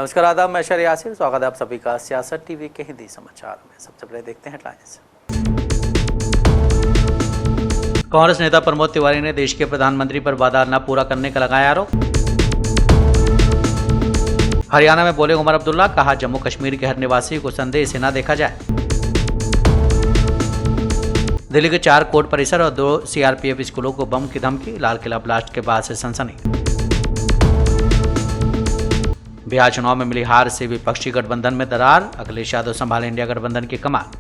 नमस्कार, आदाब, मैं शर यासिर। स्वागत है आप सभी का सियासत टीवी के हिंदी समाचार में। सबसे पहले देखते हैं हेडलाइंस। कांग्रेस नेता प्रमोद तिवारी ने देश के प्रधानमंत्री पर वादा न पूरा करने का लगाया आरोप। हरियाणा में बोले उमर अब्दुल्ला, कहा जम्मू कश्मीर के हर निवासी को संदेह से न देखा जाए। दिल्ली के 4 कोर्ट परिसर और 2 सीआरपीएफ स्कूलों को बम की धमकी, लाल किला ब्लास्ट के बाद से सनसनी। बिहार चुनाव में मिली हार से विपक्षी गठबंधन में दरार, अखिलेश यादव संभाले इंडिया गठबंधन की कमान।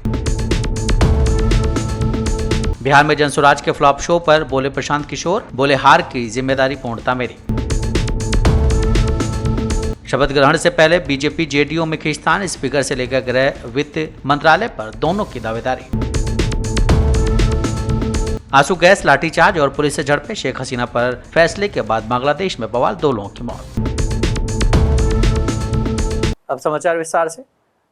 बिहार में जनसुराज के फ्लॉप शो पर बोले प्रशांत किशोर, बोले हार की जिम्मेदारी पूर्णता मेरी। शपथ ग्रहण से पहले बीजेपी जेडीयू में खींचतान, स्पीकर से लेकर गृह वित्त मंत्रालय पर दोनों की दावेदारी। आंसू गैस, लाठीचार्ज और पुलिस से झड़पें, शेख हसीना पर फैसले के बाद बांग्लादेश में बवाल, 2 लोगों की मौत। अब समाचार विस्तार से।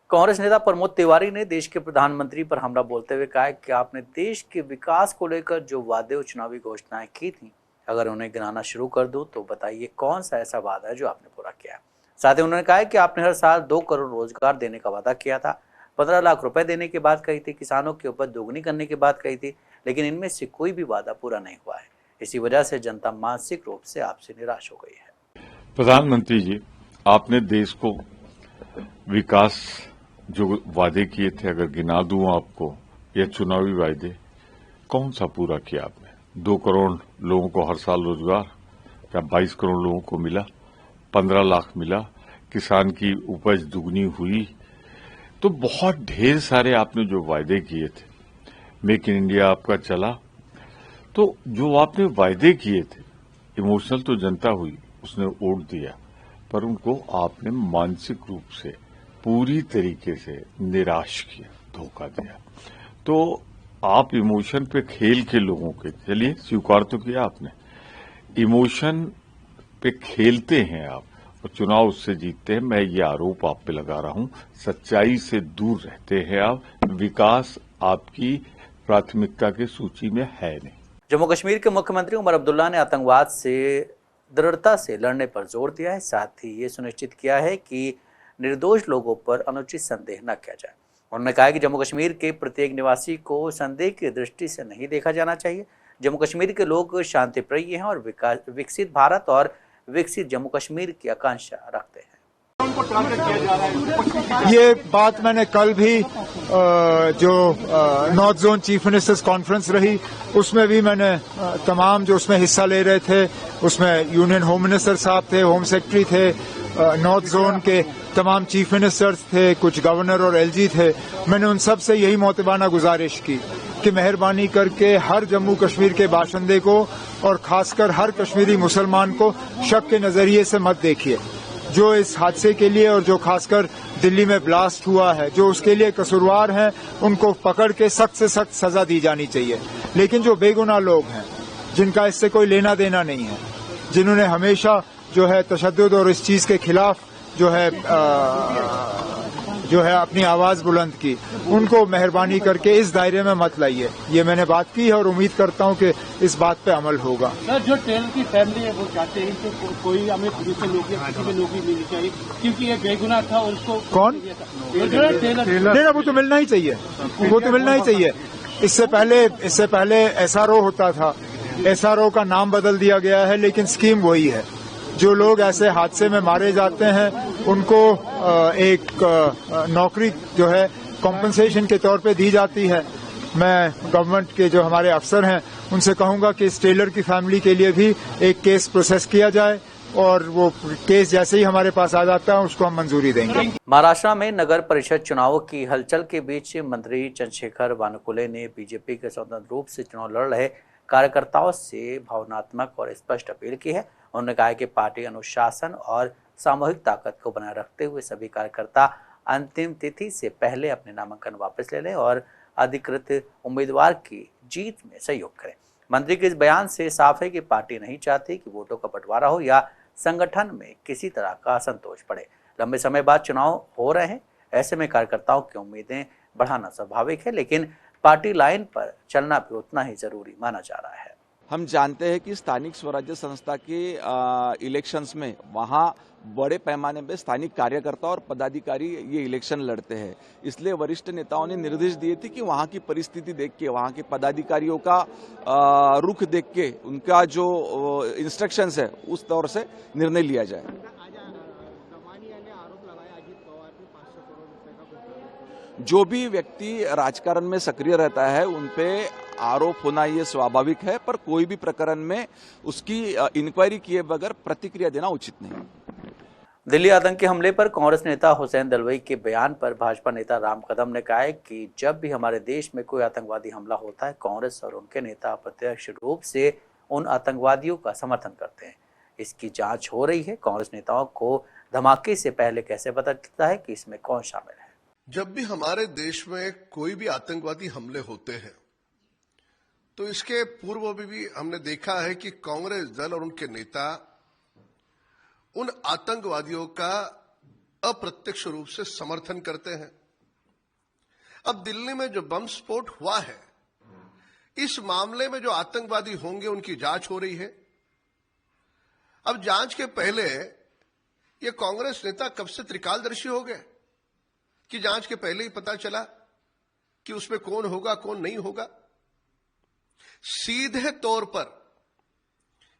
कांग्रेस नेता प्रमोद तिवारी ने देश के प्रधानमंत्री पर हमला बोलते हुए कहा कि आपने देश के विकास को लेकर जो वादे और चुनावी घोषणाएं की थी, अगर उन्हें गिनाना शुरू कर दूं तो बताइए कौन सा ऐसा वादा है जो आपने पूरा किया है। साथ ही उन्होंने कहा कि आपने हर साल 2 करोड़ रोजगार देने का वादा किया था, 15 लाख रुपए देने की बात कही थी, किसानों की उपज दोगुनी करने की बात कही थी, लेकिन इनमें से कोई भी वादा पूरा नहीं हुआ है। इसी वजह से जनता मानसिक रूप से आपसे निराश हो गई है। प्रधानमंत्री जी, आपने देश को विकास जो वादे किए थे, अगर गिना दूं आपको, या चुनावी वादे, कौन सा पूरा किया आपने? 2 करोड़ लोगों को हर साल रोजगार, या 22 करोड़ लोगों को मिला, 15 लाख मिला, किसान की उपज दुगनी हुई, तो बहुत ढेर सारे आपने जो वादे किए थे। मेक इन इंडिया आपका चला, तो जो आपने वादे किए थे, इमोशनल तो जनता हुई, उसने वोट दिया, पर उनको आपने मानसिक रूप से पूरी तरीके से निराश किया, धोखा दिया। तो आप इमोशन पे खेल के लोगों के, चलिए स्वीकार तो किया आपने, इमोशन पे खेलते हैं आप और चुनाव उससे जीतते हैं। मैं ये आरोप आप पे लगा रहा हूं, सच्चाई से दूर रहते हैं आप, विकास आपकी प्राथमिकता की सूची में है नहीं। जम्मू कश्मीर के मुख्यमंत्री उमर अब्दुल्ला ने आतंकवाद से दृढ़ता से लड़ने पर जोर दिया है। साथ ही ये सुनिश्चित किया है कि निर्दोष लोगों पर अनुचित संदेह न किया जाए। उन्होंने कहा कि जम्मू कश्मीर के प्रत्येक निवासी को संदेह की दृष्टि से नहीं देखा जाना चाहिए। जम्मू कश्मीर के लोग शांति प्रिय हैं और विकसित भारत और विकसित जम्मू कश्मीर की आकांक्षा रखते हैं। ये बात मैंने कल भी जो north zone chief ministers conference रही, उसमें भी मैंने तमाम जो उसमें हिस्सा ले रहे थे, उसमें यूनियन होम मिनिस्टर साहब थे, होम सेक्रेटरी थे, नॉर्थ जोन के तमाम चीफ मिनिस्टर्स थे, कुछ गवर्नर और एलजी थे। मैंने उन सब से यही मोतबाना गुजारिश की कि मेहरबानी करके हर जम्मू कश्मीर के बाशिंदे को और खासकर हर कश्मीरी मुसलमान को शक के नजरिए से मत देखिए। जो इस हादसे के लिए और जो खासकर दिल्ली में ब्लास्ट हुआ है, जो उसके लिए कसूरवार हैं, उनको पकड़ के सख्त से सख्त सजा दी जानी चाहिए। लेकिन जो बेगुनाह लोग हैं, जिनका इससे कोई लेना देना नहीं है, जिन्होंने हमेशा जो है तशद्दुद और इस चीज के खिलाफ जो है अपनी आवाज बुलंद की, उनको मेहरबानी करके इस दायरे में मत लाइए। ये मैंने बात की है और उम्मीद करता हूं कि इस बात पे अमल होगा। सर, जो टेलर की फैमिली है वो चाहते हैं कि कोई हमें पुलिस से नौकरी, किसी में नौकरी मिलनी चाहिए, क्योंकि ये बेगुनाह था और उसको कौन टेलर वो तो मिलना ही चाहिए, वो तो मिलना ही चाहिए। इससे पहले एसआरओ होता था, एसआरओ का नाम बदल दिया गया है, लेकिन स्कीम वही है। जो लोग ऐसे हादसे में मारे जाते हैं उनको एक नौकरी जो है कॉम्पनसेशन के तौर पे दी जाती है। मैं गवर्नमेंट के जो हमारे अफसर हैं उनसे कहूंगा कि इस टेलर की फैमिली के लिए भी एक केस प्रोसेस किया जाए और वो केस जैसे ही हमारे पास आ जाता है उसको हम मंजूरी देंगे। महाराष्ट्र में नगर परिषद चुनावों की हलचल के बीच मंत्री चंद्रशेखर बावनकुले ने बीजेपी के स्वतंत्र रूप से चुनाव लड़ रहे कार्यकर्ताओं से भावनात्मक और स्पष्ट अपील की है। उन्होंने कहा कि पार्टी अनुशासन और सामूहिक ताकत को बनाए रखते हुए सभी कार्यकर्ता अंतिम तिथि से पहले अपने नामांकन वापस ले लें और अधिकृत उम्मीदवार की जीत में सहयोग करें। मंत्री के इस बयान से साफ है कि पार्टी नहीं चाहती कि वोटों का बंटवारा हो या संगठन में किसी तरह का असंतोष बढ़े। लंबे समय बाद चुनाव हो रहे हैं, ऐसे में कार्यकर्ताओं की उम्मीदें बढ़ाना स्वाभाविक है, लेकिन पार्टी लाइन पर चलना भी उतना ही जरूरी माना जा रहा है। हम जानते हैं कि स्थानिक स्वराज्य संस्था के इलेक्शंस में वहाँ बड़े पैमाने पे स्थानिक कार्यकर्ता और पदाधिकारी ये इलेक्शन लड़ते हैं। इसलिए वरिष्ठ नेताओं ने निर्देश दिए थे कि वहाँ की परिस्थिति देख के, वहाँ के पदाधिकारियों का रुख देख के, उनका जो इंस्ट्रक्शंस है उस तौर से निर्णय लिया जाए। जो भी व्यक्ति राजकारण में सक्रिय रहता है उन पे आरोप होना ये स्वाभाविक है, पर कोई भी प्रकरण में उसकी इंक्वायरी किए बगैर प्रतिक्रिया देना उचित नहीं। दिल्ली आतंकी हमले पर कांग्रेस नेता हुसैन दलवाई के बयान पर भाजपा नेता राम कदम ने कहा है कि जब भी हमारे देश में कोई आतंकवादी हमला होता है, कांग्रेस और उनके नेता अप्रत्यक्ष रूप से उन आतंकवादियों का समर्थन करते हैं। इसकी जांच हो रही है। कांग्रेस नेताओं को धमाके से पहले कैसे पता चलता है कि इसमें कौन शामिल है? जब भी हमारे देश में कोई भी आतंकवादी हमले होते हैं तो इसके पूर्व में भी हमने देखा है कि कांग्रेस दल और उनके नेता उन आतंकवादियों का अप्रत्यक्ष रूप से समर्थन करते हैं। अब दिल्ली में जो बम स्फोट हुआ है, इस मामले में जो आतंकवादी होंगे उनकी जांच हो रही है। अब जांच के पहले ये कांग्रेस नेता कब से त्रिकालदर्शी हो गए कि जांच के पहले ही पता चला कि उसमें कौन होगा कौन नहीं होगा। सीधे तौर पर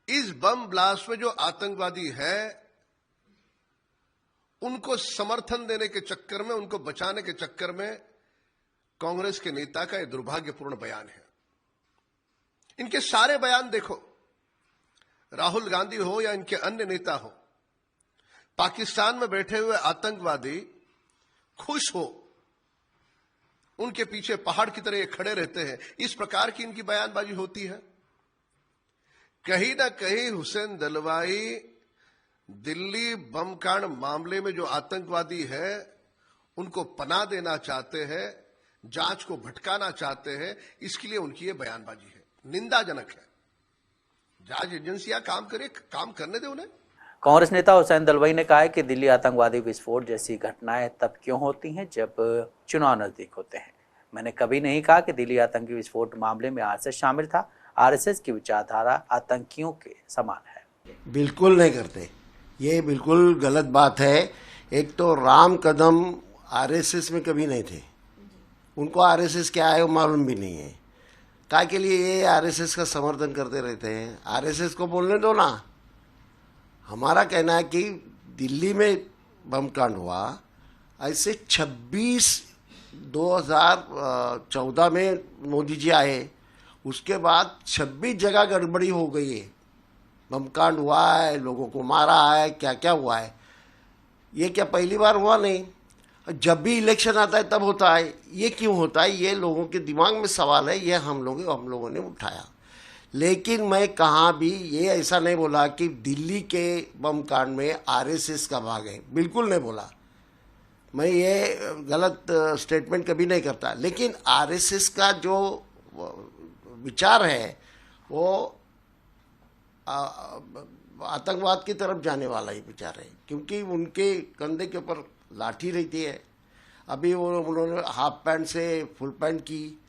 इस बम ब्लास्ट में जो आतंकवादी है उनको समर्थन देने के चक्कर में, उनको बचाने के चक्कर में कांग्रेस के नेता का यह दुर्भाग्यपूर्ण बयान है। इनके सारे बयान देखो, राहुल गांधी हो या इनके अन्य नेता हो, पाकिस्तान में बैठे हुए आतंकवादी खुश हो, उनके पीछे पहाड़ की तरह ये खड़े रहते हैं। इस प्रकार की इनकी बयानबाजी होती है। कहीं ना कहीं हुसैन दलवाई दिल्ली बम कांड मामले में जो आतंकवादी है उनको पनाह देना चाहते हैं, जांच को भटकाना चाहते हैं। इसके लिए उनकी ये बयानबाजी है, निंदाजनक है। जांच एजेंसियां काम करे, काम करने दे उन्हें। कांग्रेस नेता हुसैन दलवाई ने कहा है कि दिल्ली आतंकवादी विस्फोट जैसी घटनाएं तब क्यों होती हैं जब चुनाव नजदीक होते हैं। मैंने कभी नहीं कहा कि दिल्ली आतंकी विस्फोट मामले में आरएसएस शामिल था। आरएसएस की विचारधारा आतंकियों के समान है। बिल्कुल नहीं करते, ये बिल्कुल गलत बात है। एक तो राम कदम आरएसएस में कभी नहीं थे, उनको आरएसएस क्या है वो मालूम भी नहीं है। क्या के लिए ये आरएसएस का समर्थन करते रहते हैं? आरएसएस को बोलने दो ना। हमारा कहना है कि दिल्ली में बम कांड हुआ, ऐसे 2014 में मोदी जी आए, उसके बाद 26 जगह गड़बड़ी हो गई है। बम कांड हुआ है, लोगों को मारा है, क्या क्या हुआ है। ये क्या पहली बार हुआ? नहीं, जब भी इलेक्शन आता है तब होता है। ये क्यों होता है? ये लोगों के दिमाग में सवाल है, ये हम लोगों ने उठाया। लेकिन मैं कहाँ भी ये ऐसा नहीं बोला कि दिल्ली के बम कांड में आरएसएस का भाग है, बिल्कुल नहीं बोला। मैं ये गलत स्टेटमेंट कभी नहीं करता। लेकिन आरएसएस का जो विचार है वो आतंकवाद की तरफ जाने वाला ही विचार है, क्योंकि उनके कंधे के ऊपर लाठी रहती है। अभी उन्होंने हाफ पैंट से फुल पैंट की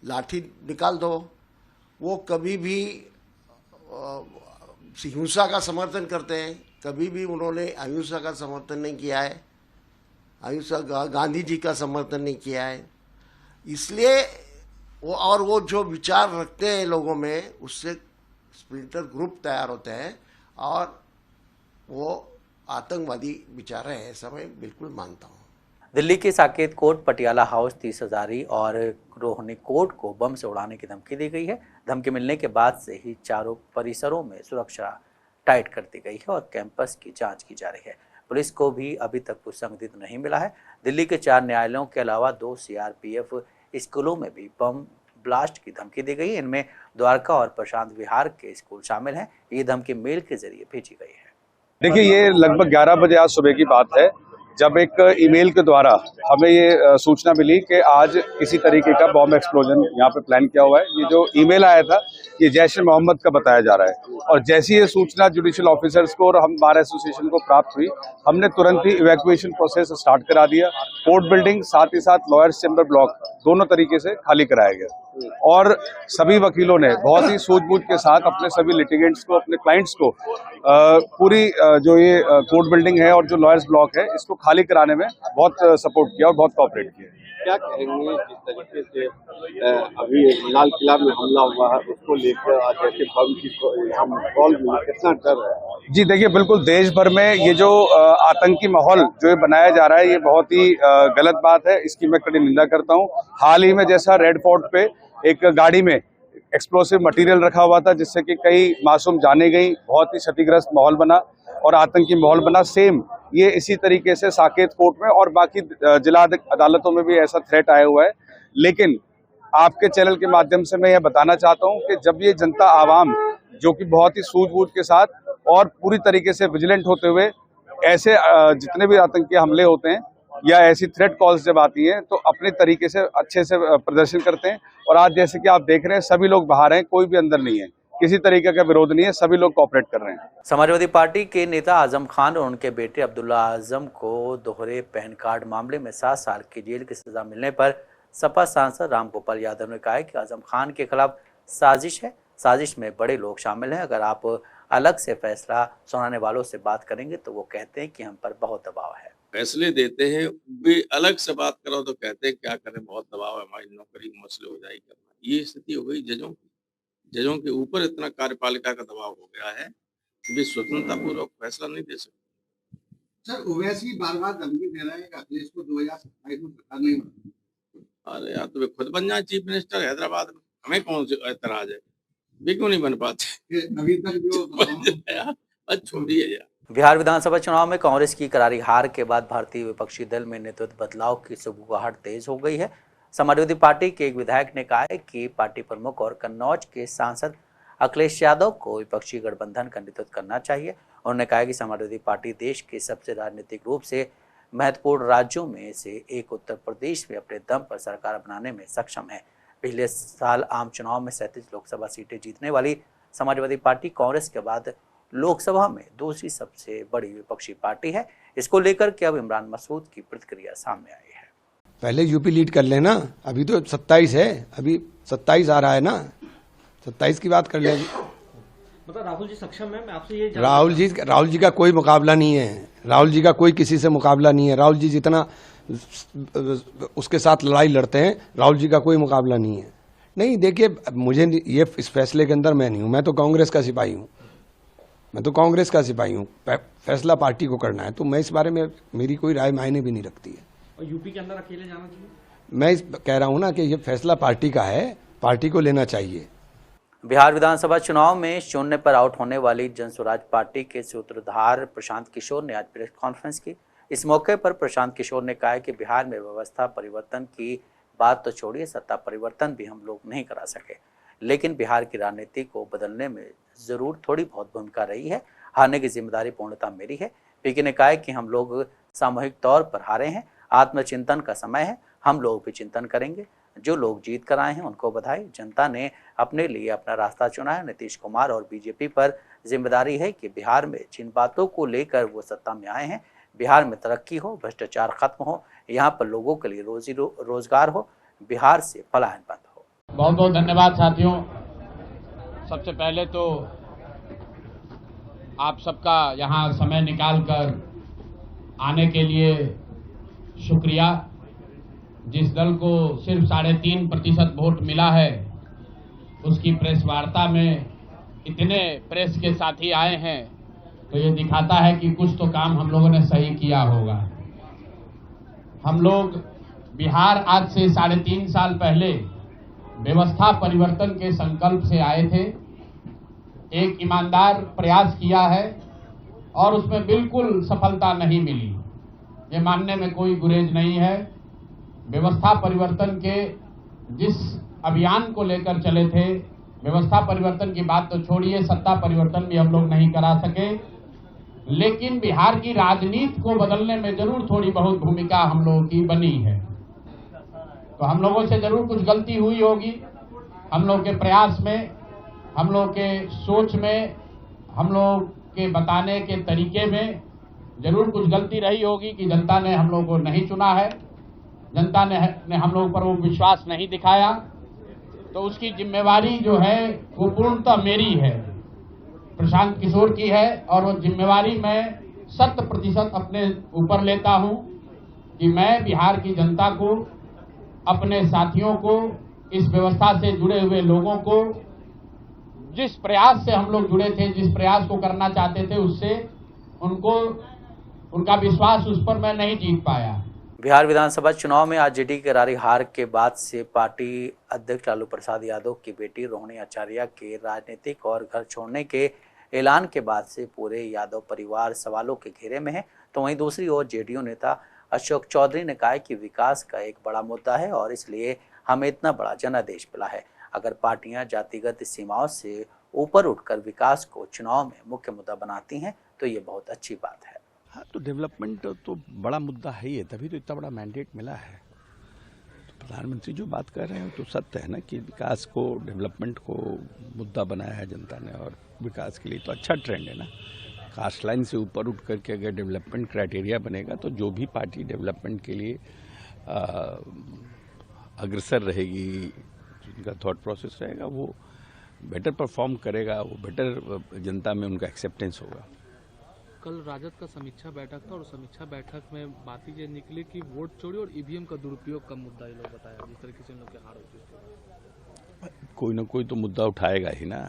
लाठी निकाल दो। वो कभी भी हिंसा का समर्थन करते हैं, कभी भी उन्होंने अहिंसा का समर्थन नहीं किया है, अहिंसा गांधी जी का समर्थन नहीं किया है। इसलिए वो जो विचार रखते हैं लोगों में, उससे स्प्लिंटर ग्रुप तैयार होते हैं और वो आतंकवादी विचार है, ऐसा मैं बिल्कुल मानता हूँ। दिल्ली के साकेत कोर्ट, पटियाला हाउस, 30 हजारी और रोहिणी कोर्ट को बम से उड़ाने की धमकी दी गई है। धमकी मिलने के बाद से ही चारों परिसरों में सुरक्षा टाइट कर दी गई है और कैंपस की जांच की जा रही है। पुलिस को भी अभी तक कुछ संदिग्ध नहीं मिला है। दिल्ली के 4 न्यायालयों के अलावा 2 सीआरपीएफ स्कूलों में भी बम ब्लास्ट की धमकी दी गई है। इनमें द्वारका और प्रशांत विहार के स्कूल शामिल हैं। ये धमकी मेल के जरिए भेजी गई है। देखिए, ये लगभग 11 बजे आज सुबह की बात है, जब एक ईमेल के द्वारा हमें ये सूचना मिली कि आज किसी तरीके का बॉम्ब एक्सप्लोजन यहाँ पे प्लान किया हुआ है। ये जो ईमेल आया था ये जैश-ए-मोहम्मद का बताया जा रहा है और जैसी ये सूचना जुडिशियल ऑफिसर्स को और हम बार एसोसिएशन को प्राप्त हुई, हमने तुरंत ही इवैक्यूएशन प्रोसेस स्टार्ट करा दिया। कोर्ट बिल्डिंग साथ ही साथ लॉयर्स चैम्बर ब्लॉक दोनों तरीके से खाली कराया गया। और सभी वकीलों ने बहुत ही सूझबूझ के साथ अपने सभी लिटिगेंट्स को, अपने क्लाइंट्स को पूरी जो ये कोर्ट बिल्डिंग है और जो लॉयर्स ब्लॉक है इसको खाली कराने में बहुत सपोर्ट किया और बहुत कोऑपरेट किया। क्या कहेंगे जिस तरीके से अभी लाल किला में हमला हुआ है उसको लेकर आज ऐसे बम की माहौल में कितना डर है? जी देखिए, बिल्कुल देश भर में ये जो आतंकी माहौल जो ये बनाया जा रहा है ये बहुत ही गलत बात है, इसकी मैं कड़ी निंदा करता हूँ। हाल ही में जैसा रेड फोर्ट पे एक गाड़ी में एक्सप्लोसिव मटेरियल रखा हुआ था जिससे कि कई मासूम जाने गई, बहुत ही क्षतिग्रस्त माहौल बना और आतंकी माहौल बना। सेम ये इसी तरीके से साकेत कोर्ट में और बाकी जिला अदालतों में भी ऐसा थ्रेट आया हुआ है। लेकिन आपके चैनल के माध्यम से मैं यह बताना चाहता हूं कि जब ये जनता आवाम जो कि बहुत ही सूझबूझ के साथ और पूरी तरीके से विजिलेंट होते हुए ऐसे जितने भी आतंकी हमले होते हैं या ऐसी थ्रेट कॉल्स जब आती हैं तो अपने तरीके से अच्छे से प्रदर्शन करते हैं। और आज जैसे कि आप देख रहे हैं सभी लोग बाहर हैं, कोई भी अंदर नहीं है, किसी तरीके का विरोध नहीं है, सभी लोग कोऑपरेट कर रहे हैं। समाजवादी पार्टी के नेता आजम खान और उनके बेटे अब्दुल्ला आजम को दोहरे पैन कार्ड मामले में 7 साल की जेल की सजा मिलने पर सपा सांसद रामगोपाल यादव ने कहा है कि आजम खान के खिलाफ साजिश है, साजिश में बड़े लोग शामिल हैं। अगर आप अलग से फैसला सुनाने वालों से बात करेंगे तो वो कहते हैं कि हम पर बहुत दबाव है। फैसले देते हैं भी अलग से बात करो तो कहते हैं क्या करें, बहुत दबाव है, हमारी नौकरी मसले हो जाएगी। ये स्थिति हो गई जजों की। जजों के ऊपर इतना कार्यपालिका का दबाव हो गया है कि वे स्वतंत्रता पूर्वक फैसला नहीं दे सकते। सर ओवैसी बार-बार धमकी दे रहे हैं कि अखिलेश को 2027 में सरकार नहीं बनेगी। अरे यार, तो वे खुद बन जाए चीफ मिनिस्टर हैदराबाद में, हमें कौन से एतराज है? वे क्यों नहीं बन पाते? अभी तक जो छोड़िए यार। बिहार विधानसभा चुनाव में कांग्रेस की करारी हार के बाद भारतीय विपक्षी दल में नेतृत्व बदलाव की सुगबुगाहट तेज हो गई है। समाजवादी पार्टी के एक विधायक ने कहा है कि पार्टी प्रमुख और कन्नौज के सांसद अखिलेश यादव को विपक्षी गठबंधन का नेतृत्व करना चाहिए। उन्होंने कहा कि समाजवादी पार्टी देश के सबसे राजनीतिक रूप से महत्वपूर्ण राज्यों में से एक उत्तर प्रदेश में अपने दम पर सरकार बनाने में सक्षम है। पिछले साल आम चुनाव में 37 लोकसभा सीटें जीतने वाली समाजवादी पार्टी कांग्रेस के बाद लोकसभा में दूसरी सबसे बड़ी विपक्षी पार्टी है। इसको लेकर के अब इमरान मसूद की प्रतिक्रिया सामने आई है। पहले यूपी लीड कर लेना, अभी तो 27 है, अभी 27 आ रहा है ना, 27 की बात कर लेंगे। मतलब राहुल जी सक्षम है? मैं आपसे ये राहुल जी का कोई मुकाबला नहीं है, राहुल जी का कोई किसी से मुकाबला नहीं है। राहुल जी जितना उसके साथ लड़ाई लड़ते हैं, राहुल जी का कोई मुकाबला नहीं है। नहीं देखिए, मुझे ये इस फैसले के अंदर मैं नहीं हूं, मैं तो कांग्रेस का सिपाही हूं, फैसला पार्टी को करना है, तो मैं इस बारे में मेरी कोई राय मायने भी नहीं रखती है। और यूपी के अंदर अकेले जाना चाहिए? मैं कह रहा हूं ना कि ये फैसला पार्टी का है, पार्टी को लेना चाहिए। बिहार विधानसभा चुनाव में शून्य पर आउट होने वाली जनस्वराज पार्टी के सूत्रधार प्रशांत किशोर ने आज प्रेस कॉन्फ्रेंस की। इस मौके पर प्रशांत किशोर ने कहा कि बिहार में व्यवस्था परिवर्तन की बात तो छोड़िए, सत्ता परिवर्तन भी हम लोग नहीं करा सके, लेकिन बिहार की राजनीति को बदलने में जरूर थोड़ी बहुत भूमिका रही है। हारने की जिम्मेदारी पूर्णतः मेरी है। पीके ने कहा कि हम लोग सामूहिक तौर पर हारे हैं, आत्मचिंतन का समय है, हम लोग भी चिंतन करेंगे। जो लोग जीत कर आए हैं उनको बधाई। जनता ने अपने लिए अपना रास्ता चुना है। नीतीश कुमार और बीजेपी पर जिम्मेदारी है कि बिहार में जिन बातों को लेकर वो सत्ता में आए हैं, बिहार में तरक्की हो, भ्रष्टाचार खत्म हो, यहाँ पर लोगों के लिए रोजी रोजगार हो, बिहार से पलायन बंद हो। बहुत बहुत धन्यवाद साथियों। सबसे पहले तो आप सबका यहाँ समय निकालकर आने के लिए शुक्रिया। जिस दल को सिर्फ 3.5% वोट मिला है, उसकी प्रेस वार्ता में इतने प्रेस के साथी आए हैं, तो ये दिखाता है कि कुछ तो काम हम लोगों ने सही किया होगा। हम लोग बिहार आज से 3.5 साल पहले व्यवस्था परिवर्तन के संकल्प से आए थे। एक ईमानदार प्रयास किया है और उसमें बिल्कुल सफलता नहीं मिली, ये मानने में कोई गुरेज नहीं है। व्यवस्था परिवर्तन के जिस अभियान को लेकर चले थे, व्यवस्था परिवर्तन की बात तो छोड़िए, सत्ता परिवर्तन भी हम लोग नहीं करा सके, लेकिन बिहार की राजनीति को बदलने में जरूर थोड़ी बहुत भूमिका हम लोगों की बनी है। तो हम लोगों से जरूर कुछ गलती हुई होगी, हम लोग के प्रयास में, हम लोग के सोच में, हम लोग के बताने के तरीके में जरूर कुछ गलती रही होगी कि जनता ने हम लोग को नहीं चुना है, जनता ने हम लोग पर वो विश्वास नहीं दिखाया। तो उसकी जिम्मेवारी जो है वो पूर्णतः मेरी है, प्रशांत किशोर की है। और वो जिम्मेवारी मैं 100% अपने ऊपर लेता हूं कि मैं बिहार की जनता को, अपने साथियों को, इस व्यवस्था से जुड़े हुए लोगों को, जिस प्रयास से हम लोग जुड़े थे, जिस प्रयास को करना चाहते थे, उससे उनका विश्वास उस पर मैं नहीं जीत पाया। बिहार विधानसभा चुनाव में आरजेडी की करारी हार के बाद से पार्टी अध्यक्ष लालू प्रसाद यादव की बेटी रोहिणी आचार्य के राजनीतिक और घर छोड़ने के ऐलान के बाद से पूरे यादव परिवार सवालों के घेरे में है। तो वहीं दूसरी ओर जेडीयू नेता अशोक चौधरी ने कहा कि विकास का एक बड़ा मुद्दा है और इसलिए हमें इतना बड़ा जनादेश मिला है। अगर पार्टियां जातिगत सीमाओं से ऊपर उठकर विकास को चुनाव में मुख्य मुद्दा बनाती हैं तो ये बहुत अच्छी बात है। हाँ, तो डेवलपमेंट तो बड़ा मुद्दा है ही है, तभी तो इतना बड़ा मैंडेट मिला है। तो प्रधानमंत्री जो बात कर रहे हैं तो सत्य है ना कि विकास को, डेवलपमेंट को मुद्दा बनाया है जनता ने, और विकास के लिए तो अच्छा ट्रेंड है ना। कास्ट लाइन से ऊपर उठ करके अगर डेवलपमेंट क्राइटेरिया बनेगा तो जो भी पार्टी डेवलपमेंट के लिए अग्रसर रहेगी, जिनका थॉट प्रोसेस रहेगा, वो बेटर परफॉर्म करेगा, वो बेटर जनता में उनका एक्सेप्टेंस होगा। कल राजद का समीक्षा बैठक था और समीक्षा बैठक में बातें ये निकली कि वोट चोरी और ईवीएम का दुरुपयोग का मुद्दा ये लोग बताया, जिस तरीके से इन लोग की हार होती है। कोई ना कोई तो मुद्दा उठाएगा ही ना,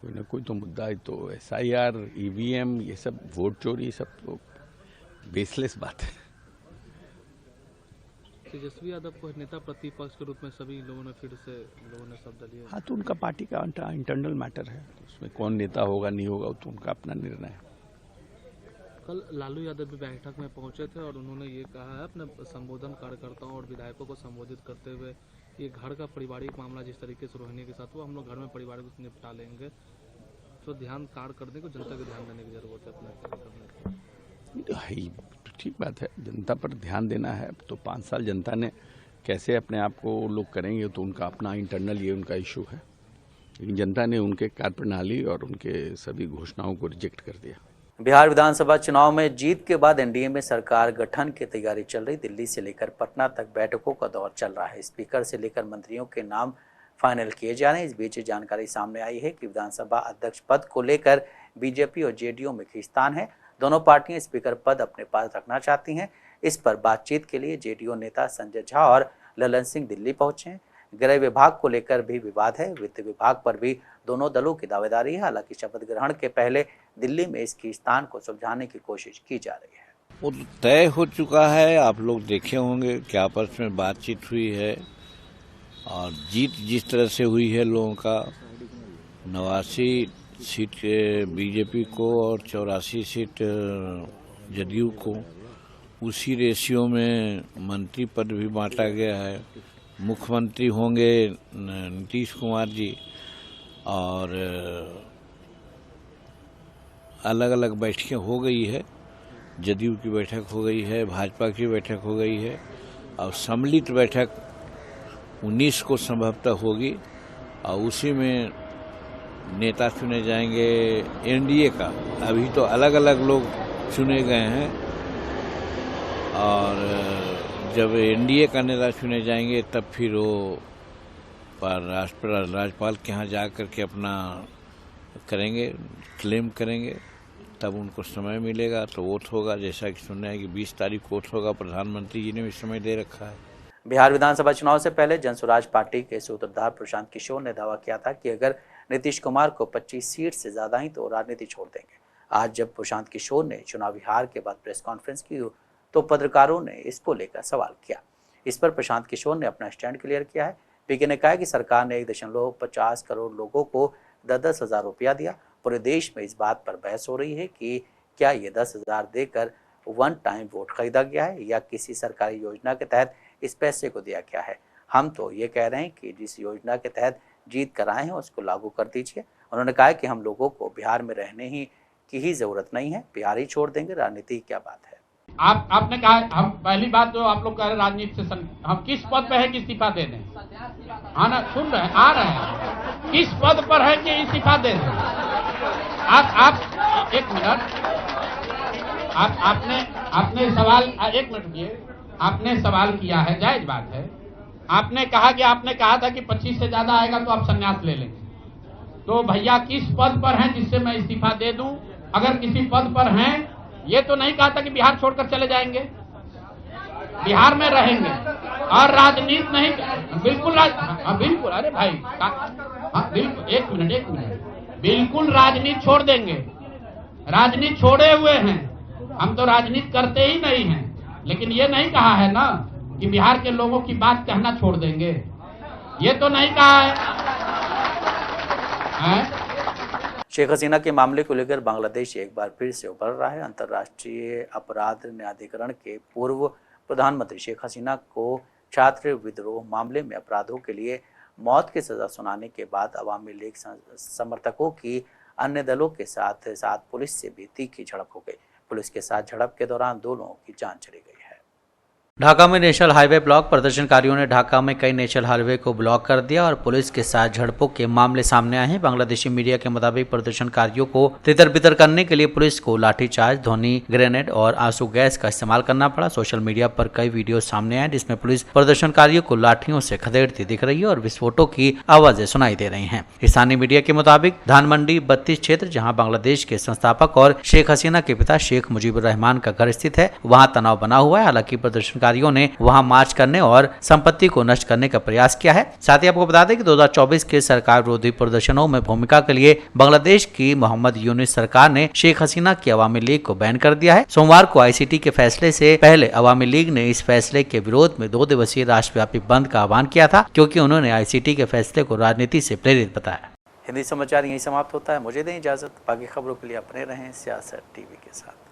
कोई ना कोई तो मुद्दा है। तो SIR, EVM, ये सब वोट चोरी, सब तो बेसलेस बात है। तेजस्वी यादव को नेता प्रतिपक्ष के रूप में सभी लोगों ने फिर से शब्द लिए। हाँ, तो उनका पार्टी का इंटरनल मैटर है, उसमें कौन नेता होगा नहीं होगा तो उनका अपना निर्णय है। कल लालू यादव भी बैठक में पहुंचे थे और उन्होंने ये कहा है अपने संबोधन कार्यकर्ताओं और विधायकों को संबोधित करते हुए, ये घर का पारिवारिक मामला जिस तरीके से रोहिणी के साथ हुआ, हम लोग घर में पारिवारिक निपटा लेंगे, तो ध्यान कार्य करने को जनता को ध्यान देने की जरूरत है अपने। ठीक बात है, जनता पर ध्यान देना है। तो 5 साल जनता ने कैसे अपने आप को लोग करेंगे तो उनका अपना इंटरनल ये उनका इशू है, लेकिन जनता ने उनके कार्यप्रणाली और उनके सभी घोषणाओं को रिजेक्ट कर दिया। बिहार विधानसभा चुनाव में जीत के बाद एनडीए में सरकार गठन की तैयारी चल रही। दिल्ली से लेकर पटना तक बैठकों का दौर चल रहा है। स्पीकर से लेकर मंत्रियों के नाम फाइनल किए जा रहे हैं। इस बीच जानकारी सामने आई है कि विधानसभा अध्यक्ष पद को लेकर बीजेपी और जेडीयू में खींचतान है। दोनों पार्टियां स्पीकर पद अपने पास रखना चाहती हैं। इस पर बातचीत के लिए जेडीयू नेता संजय झा और ललन सिंह दिल्ली पहुंचे हैं। गृह विभाग को लेकर भी विवाद है। वित्त विभाग पर भी दोनों दलों की दावेदारी है। हालांकि शपथ ग्रहण के पहले दिल्ली में इस खींचतान को सुलझाने की कोशिश की जा रही है। वो तो तय हो चुका है, आप लोग देखे होंगे कि आपस में बातचीत हुई है और जीत जिस तरह से हुई है लोगों का, 89 सीट बीजेपी को और 84 सीट जदयू को, उसी रेशियो में मंत्री पद भी बांटा गया है। मुख्यमंत्री होंगे नीतीश कुमार जी और अलग अलग बैठकें हो गई है। जदयू की बैठक हो गई है, भाजपा की बैठक हो गई है और सम्मिलित बैठक 19 को संभवतः होगी और उसी में नेता चुने जाएंगे एनडीए का। अभी तो अलग अलग लोग चुने गए हैं और जब एनडीए का नेता चुने जाएंगे तब फिर वो राज्यपाल के यहाँ जा करके अपना करेंगे, क्लेम करेंगे, तब उनको समय मिलेगा तो वोट होगा। जैसा कि सुनना है कि 20 तारीख को वोट होगा, प्रधानमंत्री जी ने भी समय दे रखा है। बिहार विधानसभा चुनाव से पहले जनसुराज पार्टी के सूत्रधार प्रशांत किशोर ने दावा किया था कि अगर नीतीश कुमार को 25 सीट से ज्यादा ही तो राजनीति छोड़ देंगे। आज जब प्रशांत किशोर ने चुनावी हार के बाद प्रेस कॉन्फ्रेंस की तो पत्रकारों ने इसको लेकर सवाल किया। इस पर प्रशांत किशोर ने अपना स्टैंड क्लियर किया है। पीके ने कहा कि सरकार ने 1.50 करोड़ लोगों को 10-10 हज़ार रुपया दिया। पूरे देश में इस बात पर बहस हो रही है कि क्या ये 10,000 देकर वन टाइम वोट खरीदा गया है या किसी सरकारी योजना के तहत इस पैसे को दिया गया है। हम तो ये कह रहे हैं कि जिस योजना के तहत जीत कर आए हैं उसको लागू कर दीजिए। उन्होंने कहा कि हम लोगों को बिहार में रहने की ही जरूरत नहीं है, बिहार ही छोड़ देंगे, राजनीति की क्या बात है। आपने कहा, हम पहली बात तो आप लोग कह रहे राजनीति से हम किस पद पे है कि इस्तीफा दे दें? हाँ ना, सुन रहे हैं, आ रहे हैं, किस पद पर है कि इस्तीफा दे दें? आप एक मिनट, आपने सवाल, एक मिनट रुकिए, आपने सवाल किया है, जायज बात है। आपने कहा कि आपने कहा था कि 25 से ज्यादा आएगा तो आप संन्यास ले लेंगे। तो भैया किस पद पर हैं जिससे मैं इस्तीफा दे दूं? अगर किसी पद पर हैं, ये तो नहीं कहा था कि बिहार छोड़कर चले जाएंगे, बिहार में रहेंगे और राजनीति नहीं, बिल्कुल बिल्कुल, अरे भाई बिल्कुल, एक मिनट, बिल्कुल राजनीति छोड़ देंगे। राजनीति छोड़े हुए हैं, हम तो राजनीति करते ही नहीं हैं, लेकिन ये नहीं कहा है ना कि बिहार के लोगों की बात कहना छोड़ देंगे, ये तो नहीं कहा है? शेख हसीना के मामले को लेकर बांग्लादेश एक बार फिर से उभर रहा है। अंतर्राष्ट्रीय अपराध न्यायाधिकरण के पूर्व प्रधानमंत्री शेख हसीना को छात्र विद्रोह मामले में अपराधों के लिए मौत की सजा सुनाने के बाद अवामी लीग समर्थकों की अन्य दलों के साथ पुलिस से भी तीखी झड़प हो गई। पुलिस के साथ झड़प के दौरान 2 लोगों की जान चली गई है। ढाका में नेशनल हाईवे ब्लॉक, प्रदर्शनकारियों ने ढाका में कई नेशनल हाईवे को ब्लॉक कर दिया और पुलिस के साथ झड़पों के मामले सामने आए हैं। बांग्लादेशी मीडिया के मुताबिक प्रदर्शनकारियों को तितर बितर करने के लिए पुलिस को लाठीचार्ज, ध्वनि ग्रेनेड और आंसू गैस का इस्तेमाल करना पड़ा। सोशल मीडिया पर कई वीडियो सामने आए जिसमें पुलिस प्रदर्शनकारियों को लाठियों से खदेड़ती दिख रही है और विस्फोटों की आवाजें सुनाई दे रही है। स्थानीय मीडिया के मुताबिक धानमंडी 32 क्षेत्र, जहाँ बांग्लादेश के संस्थापक और शेख हसीना के पिता शेख मुजीबुर रहमान का घर स्थित है, वहाँ तनाव बना हुआ है। हालांकि प्रदर्शनकारियों ने वहां मार्च करने और संपत्ति को नष्ट करने का प्रयास किया है। साथ ही आपको बता दें कि 2024 के सरकार विरोधी प्रदर्शनों में भूमिका के लिए बांग्लादेश की मोहम्मद यूनिस सरकार ने शेख हसीना की अवामी लीग को बैन कर दिया है। सोमवार को आईसीटी के फैसले से पहले अवामी लीग ने इस फैसले के विरोध में 2 दिवसीय राष्ट्रव्यापी बंद का आह्वान किया था, क्योंकि उन्होंने आईसीटी के फैसले को राजनीति से प्रेरित बताया। हिंदी समाचार यहीं समाप्त होता है। मुझे दें इजाजत, बाकी खबरों के लिए अपने रहें सियासत टीवी के साथ।